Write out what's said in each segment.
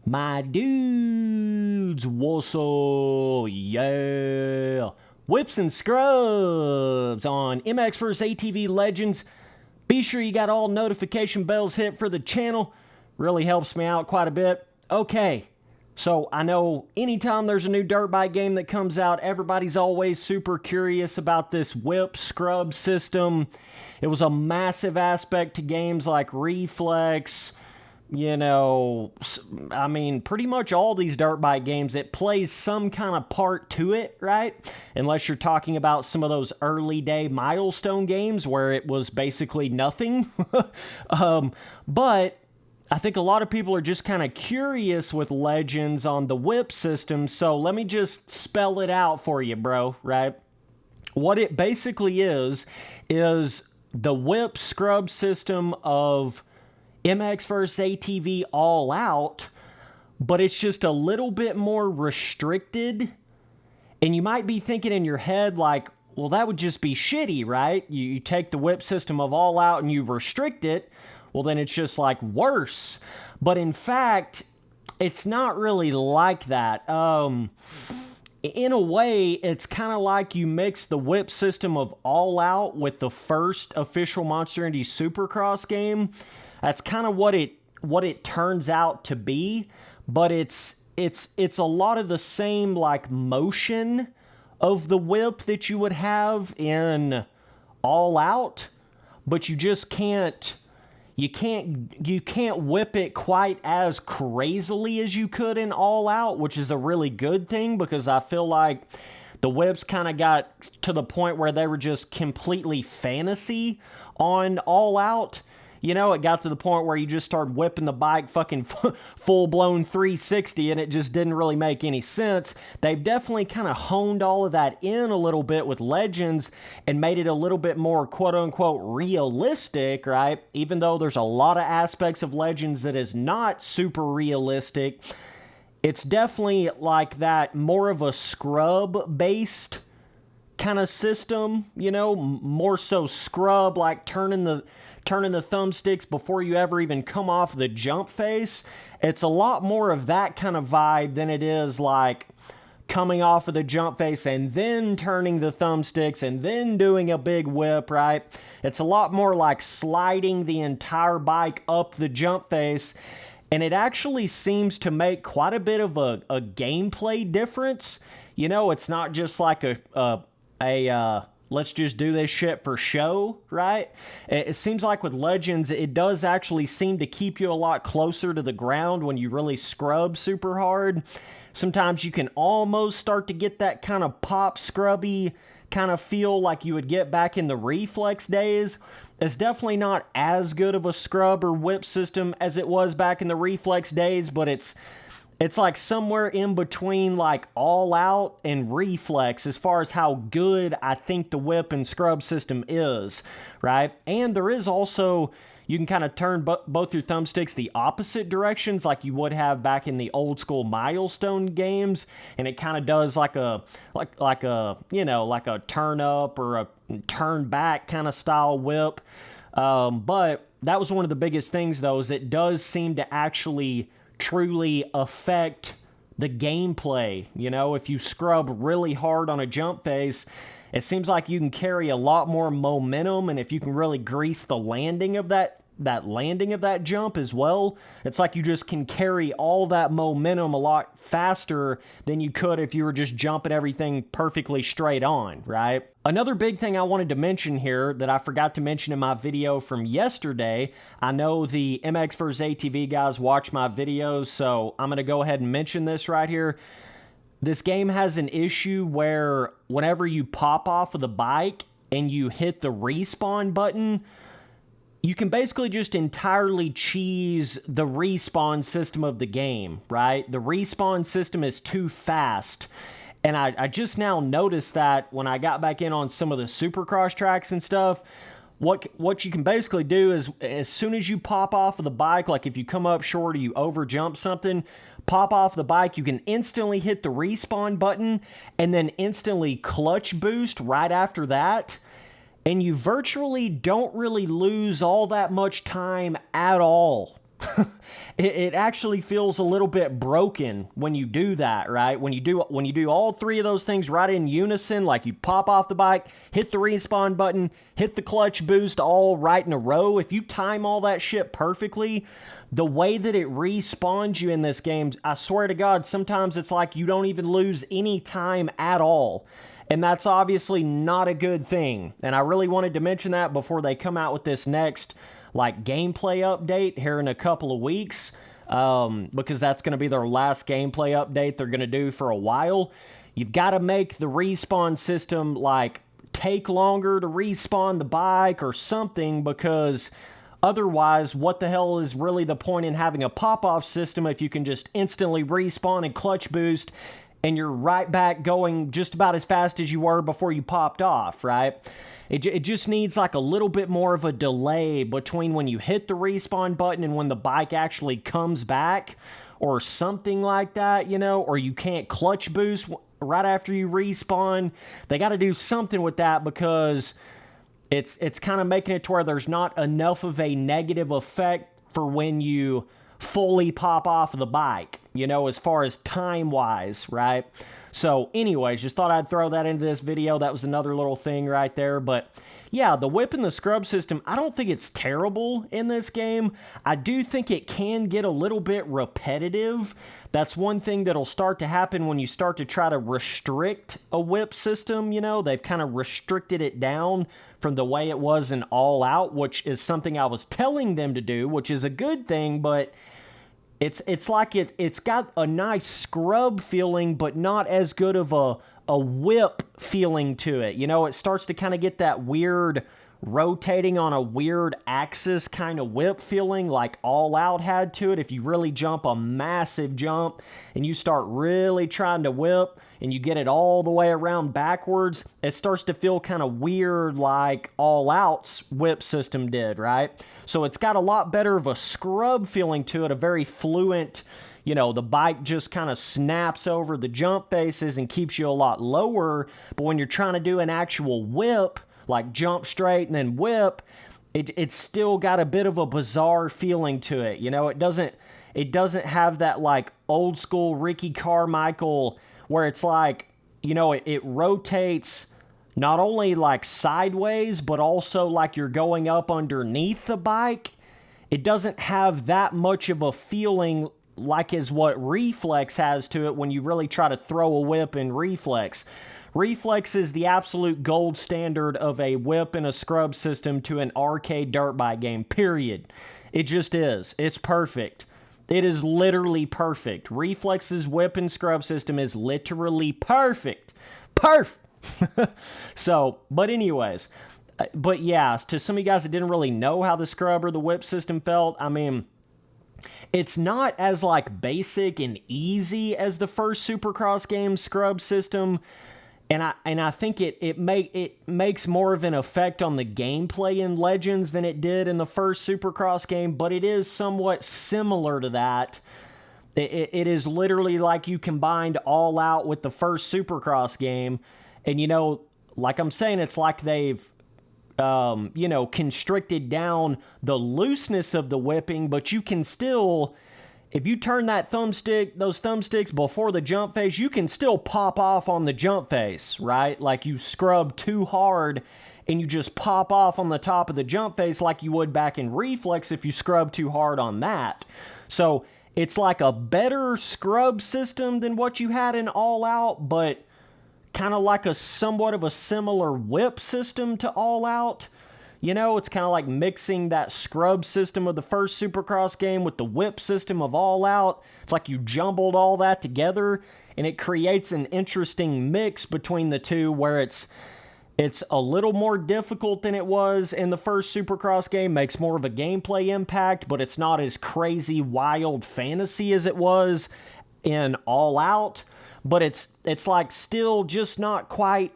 My dudes, what's up? Yeah. Whips and Scrubs on MX vs. ATV Legends. Be sure you got all notification bells hit for the channel. Really helps me out quite a bit. Okay, so I know anytime there's a new dirt bike game that comes out, everybody's always super curious about this whip scrub system. It was a massive aspect to games like Reflex. You know, I mean, pretty much all these dirt bike games, it plays some kind of part to it, right? Unless you're talking about some of those early day milestone games where it was basically nothing. But I think a lot of people are just kind of curious with Legends on the whip system, so let me just spell it out for you, bro, right? What it basically is the whip scrub system of MX vs. ATV All Out, but it's just a little bit more restricted. And you might be thinking in your head like, well, that would just be shitty, right? You take the whip system of All Out and you restrict it, well, then it's just like worse. But in fact, it's not really like that. In a way, it's kind of like you mix the whip system of All Out with the first official Monster Indy Supercross game. That's kind of what it turns out to be, but it's a lot of the same like motion of the whip that you would have in All Out, but you just can't whip it quite as crazily as you could in All Out, which is a really good thing because I feel like the whips kind of got to the point where they were just completely fantasy on All Out. You know, it got to the point where you just started whipping the bike fucking full-blown 360 and it just didn't really make any sense. They've definitely kind of honed all of that in a little bit with Legends and made it a little bit more quote-unquote realistic, right? Even though there's a lot of aspects of Legends that is not super realistic, it's definitely like that more of a scrub-based kind of system, you know, more so scrub, like turning the thumbsticks before you ever even come off the jump face. It's a lot more of that kind of vibe than it is like coming off of the jump face and then turning the thumbsticks and then doing a big whip, right? It's a lot more like sliding the entire bike up the jump face, and it actually seems to make quite a bit of a gameplay difference. You know, it's not just like a let's just do this shit for show, right? It seems like with Legends, it does actually seem to keep you a lot closer to the ground when you really scrub super hard. Sometimes you can almost start to get that kind of pop scrubby kind of feel like you would get back in the Reflex days. It's definitely not as good of a scrub or whip system as it was back in the Reflex days, but it's like somewhere in between like All Out and Reflex as far as how good I think the whip and scrub system is, right? And there is also, you can kind of turn both your thumbsticks the opposite directions like you would have back in the old school milestone games, and it kind of does like a you know, like a turn up or a turn back kind of style whip. But that was one of the biggest things though, is it does seem to actually truly affect the gameplay. You know, if you scrub really hard on a jump face, it seems like you can carry a lot more momentum, and if you can really grease the landing of that jump as well, it's like you just can carry all that momentum a lot faster than you could if you were just jumping everything perfectly straight on, right? Another big thing I wanted to mention here that I forgot to mention in my video from yesterday, I know the MX vs. ATV guys watch my videos, so I'm going to go ahead and mention this right here. This game has an issue where whenever you pop off of the bike and you hit the respawn button, you can basically just entirely cheese the respawn system of the game, right? The respawn system is too fast. And I just now noticed that when I got back in on some of the Supercross tracks and stuff, what you can basically do is as soon as you pop off of the bike, like if you come up short or you over jump something, pop off the bike, you can instantly hit the respawn button and then instantly clutch boost right after that. And you virtually don't really lose all that much time at all it actually feels a little bit broken when you do that, right? When you do all three of those things right in unison, like you pop off the bike, hit the respawn button, hit the clutch boost all right in a row. If you time all that shit perfectly, the way that it respawns you in this game, I swear to God, sometimes it's like you don't even lose any time at all. And that's obviously not a good thing. And I really wanted to mention that before they come out with this next like gameplay update here in a couple of weeks, because that's going to be their last gameplay update they're going to do for a while. You've got to make the respawn system like take longer to respawn the bike or something, because otherwise, what the hell is really the point in having a pop-off system if you can just instantly respawn and clutch boost and you're right back going just about as fast as you were before you popped off, right? It just needs like a little bit more of a delay between when you hit the respawn button and when the bike actually comes back or something like that, you know, or you can't clutch boost right after you respawn. They got to do something with that, because it's kind of making it to where there's not enough of a negative effect for when you fully pop off the bike, you know, as far as time-wise, right? So anyways, just thought I'd throw that into this video. That was another little thing right there. But yeah, the whip and the scrub system, I don't think it's terrible in this game. I do think it can get a little bit repetitive. That's one thing that'll start to happen when you start to try to restrict a whip system, you know. They've kind of restricted it down from the way it was in All Out, which is something I was telling them to do, which is a good thing, but it's like it's got a nice scrub feeling, but not as good of a whip feeling to it. You know, it starts to kind of get that weird rotating on a weird axis kind of whip feeling like All Out had to it. If you really jump a massive jump and you start really trying to whip and you get it all the way around backwards, it starts to feel kind of weird like All Out's whip system did, right? So it's got a lot better of a scrub feeling to it, a very fluent, you know, the bike just kind of snaps over the jump faces and keeps you a lot lower. But when you're trying to do an actual whip, like jump straight and then whip, it's still got a bit of a bizarre feeling to it. You know, it doesn't have that like old school Ricky Carmichael where it's like, you know, it rotates not only like sideways, but also like you're going up underneath the bike. It doesn't have that much of a feeling like as what Reflex has to it when you really try to throw a whip in Reflex. Reflex is the absolute gold standard of a whip and a scrub system to an arcade dirt bike game, period. It just is. It's perfect. It is literally perfect. Reflex's whip and scrub system is literally perfect. Perfect! So, but anyways, but yeah, to some of you guys that didn't really know how the scrub or the whip system felt, I mean, it's not as like basic and easy as the first Supercross game scrub system. And I think it makes more of an effect on the gameplay in Legends than it did in the first Supercross game, but it is somewhat similar to that. It is literally like you combined All Out with the first Supercross game, and you know, like I'm saying, it's like they've you know, constricted down the looseness of the whipping, but you can still, if you turn that thumbstick, those thumbsticks before the jump face, you can still pop off on the jump face, right? Like you scrub too hard and you just pop off on the top of the jump face like you would back in Reflex if you scrub too hard on that. So it's like a better scrub system than what you had in All Out, but kind of like a somewhat of a similar whip system to All Out. You know, it's kind of like mixing that scrub system of the first Supercross game with the whip system of All Out. It's like you jumbled all that together, and it creates an interesting mix between the two where it's a little more difficult than it was in the first Supercross game, makes more of a gameplay impact, but it's not as crazy, wild fantasy as it was in All Out. But it's like still just not quite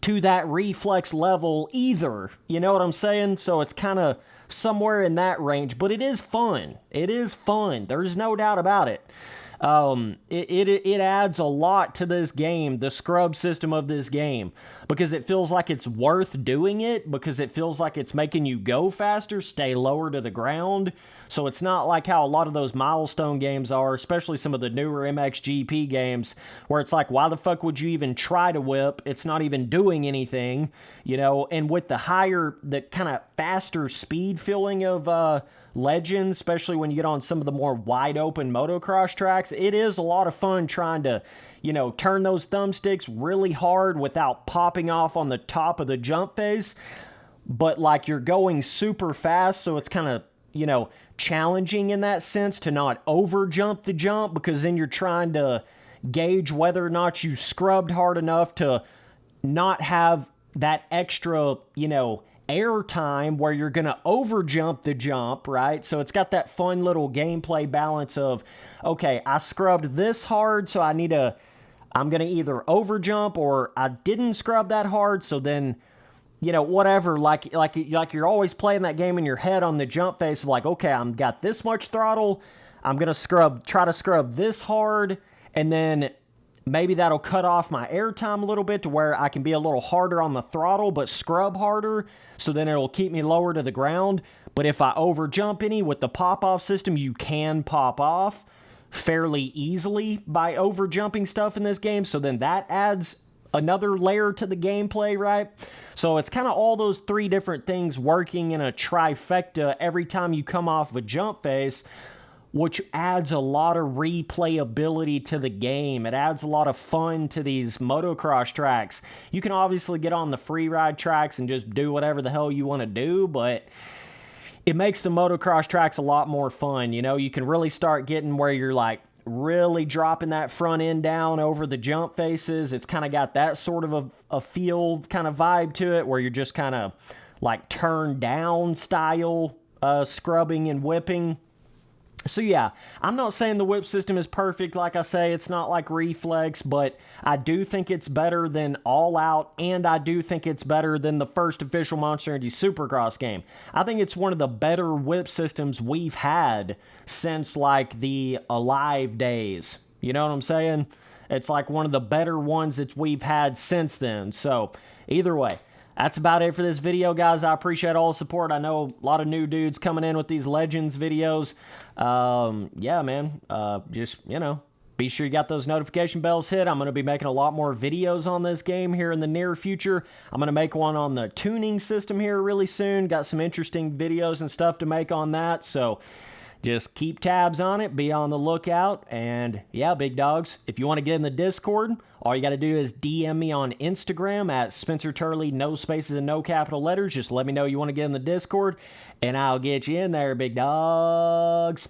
to that Reflex level either. You know what I'm saying? So it's kind of somewhere in that range, but it is fun. It is fun. There's no doubt about it. It adds a lot to this game, the scrub system of this game, because it feels like it's worth doing it, because it feels like it's making you go faster, stay lower to the ground. So it's not like how a lot of those milestone games are, especially some of the newer MXGP games, where it's like, why the fuck would you even try to whip? It's not even doing anything, you know. And with the kind of faster speed feeling of Legends, especially when you get on some of the more wide open motocross tracks, it is a lot of fun trying to, you know, turn those thumbsticks really hard without popping off on the top of the jump face. But like, you're going super fast, so it's kind of, you know, challenging in that sense to not over jump the jump, because then you're trying to gauge whether or not you scrubbed hard enough to not have that extra, you know, air time where you're going to over jump the jump, right? So it's got that fun little gameplay balance of, okay, I scrubbed this hard, so I'm going to either over jump, or I didn't scrub that hard, so then, you know, whatever, like you're always playing that game in your head on the jump face of like, okay, I'm got this much throttle, I'm going to try to scrub this hard, and then maybe that'll cut off my air time a little bit to where I can be a little harder on the throttle, but scrub harder, so then it'll keep me lower to the ground. But if I over jump any with the pop-off system, you can pop off fairly easily by over jumping stuff in this game, so then that adds another layer to the gameplay, right? So it's kind of all those three different things working in a trifecta every time you come off a jump face, which adds a lot of replayability to the game. It adds a lot of fun to these motocross tracks. You can obviously get on the free ride tracks and just do whatever the hell you want to do, but it makes the motocross tracks a lot more fun. You know, you can really start getting where you're like really dropping that front end down over the jump faces. It's kind of got that sort of a feel kind of vibe to it, where you're just kind of like turn down style scrubbing and whipping. So yeah, I'm not saying the whip system is perfect. Like I say, it's not like Reflex, but I do think it's better than All Out, and I do think it's better than the first official Monster Energy Supercross game. I think it's one of the better whip systems we've had since like the Alive days. You know what I'm saying? It's like one of the better ones that we've had since then. So either way, that's about it for this video, guys. I appreciate all the support. I know a lot of new dudes coming in with these Legends videos. Yeah, man. Just, you know, be sure you got those notification bells hit. I'm going to be making a lot more videos on this game here in the near future. I'm going to make one on the tuning system here really soon. Got some interesting videos and stuff to make on that. So just keep tabs on it, be on the lookout, and yeah, big dogs, if you want to get in the Discord, all you got to do is DM me on Instagram at Spencer Turley, no spaces and no capital letters. Just let me know you want to get in the Discord, and I'll get you in there, big dogs.